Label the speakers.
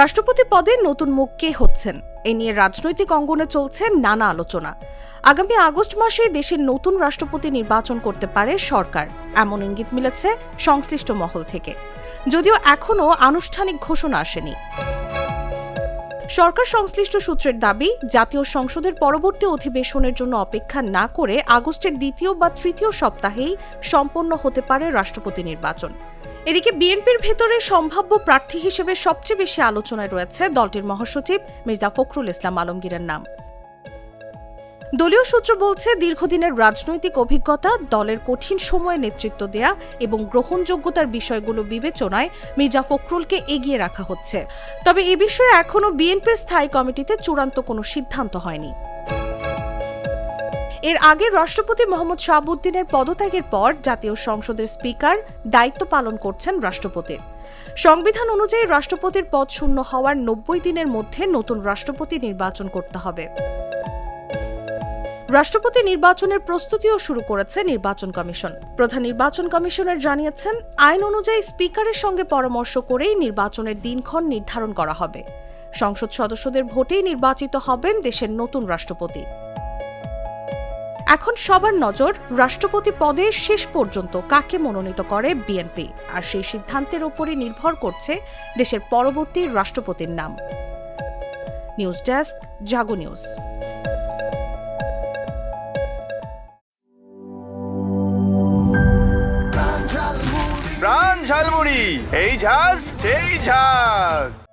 Speaker 1: রাষ্ট্রপতি পদে নতুন মুখ কে হচ্ছেন এ নিয়ে রাজনৈতিক অঙ্গনে চলছে নানা আলোচনা। আগামী আগস্ট মাসে দেশের নতুন রাষ্ট্রপতি নির্বাচন করতে পারে সরকার, এমন ইঙ্গিত মিলেছে সংশ্লিষ্ট মহল থেকে, যদিও এখনও আনুষ্ঠানিক ঘোষণা আসেনি। সরকার সংশ্লিষ্ট সূত্রের দাবি, জাতীয় সংসদের পরবর্তী অধিবেশনের জন্য অপেক্ষা না করে আগস্টের দ্বিতীয় বা তৃতীয় সপ্তাহেই সম্পন্ন হতে পারে রাষ্ট্রপতি নির্বাচন। এদিকে বিএনপির ভেতরে সম্ভাব্য প্রার্থী হিসেবে সবচেয়ে বেশি আলোচনায় রয়েছে দলটির মহাসচিব মির্জা ফখরুল ইসলাম আলমগীরের নাম। দলীয় সূত্র বলছে, দীর্ঘদিনের রাজনৈতিক অভিজ্ঞতা, দলের কঠিন সময়ে নেতৃত্ব দেয়া এবং গ্রহণযোগ্যতার বিষয়গুলো বিবেচনায় মির্জা ফখরুলকে এগিয়ে রাখা হচ্ছে। তবে এ বিষয়ে এখনও বিএনপির স্থায়ী কমিটিতে চূড়ান্ত কোনো সিদ্ধান্ত হয়নি। এর আগে রাষ্ট্রপতি মোহাম্মদ শাহাবুদ্দিনের পদত্যাগের পর জাতীয় সংসদের স্পিকার দায়িত্ব পালন করছেন রাষ্ট্রপতির। সংবিধান অনুযায়ী রাষ্ট্রপতির পদ শূন্য হওয়ার 90 দিনের মধ্যে নতুন রাষ্ট্রপতি নির্বাচন করতে হবে। রাষ্ট্রপতি নির্বাচনের প্রস্তুতিও শুরু করেছে নির্বাচন কমিশন। প্রধান নির্বাচন কমিশনার জানিয়েছেন, আইন অনুযায়ী স্পিকারের সঙ্গে পরামর্শ করেই নির্বাচনের দিনক্ষণ নির্ধারণ করা হবে। সংসদ সদস্যদের ভোটেই নির্বাচিত হবেন দেশের নতুন রাষ্ট্রপতি। এখন সবার নজর রাষ্ট্রপতি পদে শেষ পর্যন্ত কাকে মনোনীত করে বিএনপি, আর সেই সিদ্ধান্তের উপরই নির্ভর করছে দেশের পরবর্তী রাষ্ট্রপতির নাম। নিউজ ডেস্ক, জাগো নিউজ।
Speaker 2: প্রাণ ঝালমুড়ি, এই ঝাঁজ সেই ঝাঁজ।